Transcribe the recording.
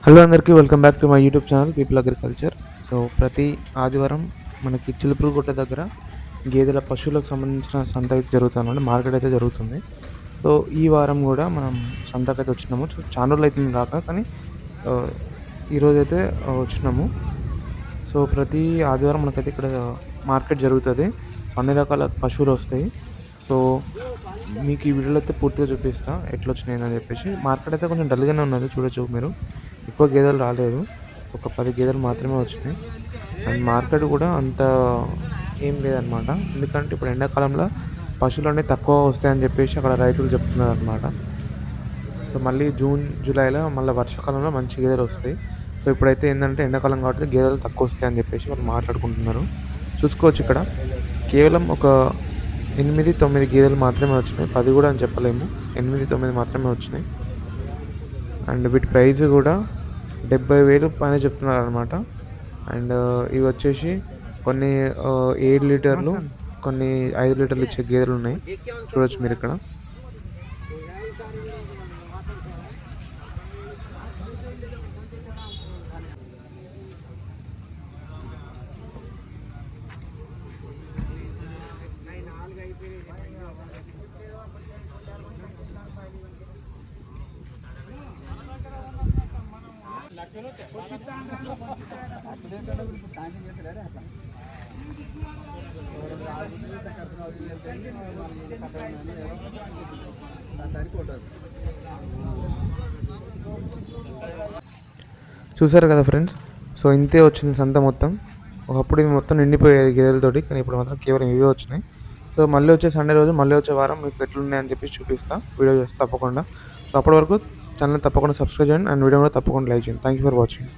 Hello అందరికీ welcome back to my YouTube channel people agriculture. So ప్రతి ఆదివారం మనకి చిలుపురుగుట్ట దగ్గర గేదెల పశువులకు సంబంధించిన సంత అయితే జరుగుతుంది, మార్కెట్ అయితే జరుగుతుంది. సో ఈ వారం కూడా మనం సంతకైతే వచ్చినాము. సో చాలా రోజులు అవుతుంది రాక, కానీ ఆ, ఈరోజైతే వచ్చినాము. సో ప్రతి ఆదివారం మనకైతే ఇక్కడ మార్కెట్ జరుగుతుంది. సో అన్ని రకాల పశువులు వస్తాయి. సో మీకు ఈ వీడియోలో అయితే పూర్తిగా చూపిస్తా ఎట్లా వచ్చినాయి అని చెప్పేసి. మార్కెట్ అయితే కొంచెం డల్గానే ఉన్నది, చూడొచ్చు మీరు. ఎక్కువ గేదెలు రాలేదు, ఒక 10 గేదెలు మాత్రమే వచ్చినాయి. అండ్ మార్కెట్ కూడా అంత ఏం లేదనమాట, ఎందుకంటే ఇప్పుడు ఎండాకాలంలో పశువులు అనేవి తక్కువ వస్తాయని చెప్పేసి అక్కడ రైతులు చెప్తున్నారు అనమాట. సో మళ్ళీ జూన్ జూలైలో మళ్ళీ వర్షాకాలంలో మంచి గేదెలు వస్తాయి. సో ఇప్పుడైతే ఏంటంటే ఎండాకాలం కాబట్టి గేదెలు తక్కువ వస్తాయని చెప్పేసి వాళ్ళు మాట్లాడుకుంటున్నారు. చూసుకోవచ్చు ఇక్కడ కేవలం ఒక 8-9 గేదెలు మాత్రమే వచ్చినాయి, 10 కూడా అని చెప్పలేము, 8-9 మాత్రమే వచ్చినాయి. అండ్ వీటి ప్రైస్ కూడా 70,000 పైన చెప్తున్నారు అనమాట. అండ్ ఇవి వచ్చేసి కొన్ని 7 లీటర్లు, కొన్ని 5 లీటర్లు ఇచ్చే గేదెలు ఉన్నాయి, చూడొచ్చు మీరు ఇక్కడ. చూసారు కదా ఫ్రెండ్స్. సో ఇంతే వచ్చింది సంత మొత్తం. ఒకప్పుడు ఇవి మొత్తం నిండిపోయేది గేదెలతోటి, కానీ ఇప్పుడు మాత్రం కేవలం ఇవే వచ్చినాయి. సో మళ్ళీ వచ్చే సండే రోజు, మళ్ళీ వచ్చే వారం మీకు ఎట్లున్నాయని చెప్పి చూపిస్తా, వీడియో చేస్తే తప్పకుండా. సో అప్పటి వరకు ఛానల్ తప్పకుండా సబ్స్క్రైబ్ చేయండి, అండ్ వీడియో కూడా తప్పకుండా లైక్ చేయండి. Thank you for watching.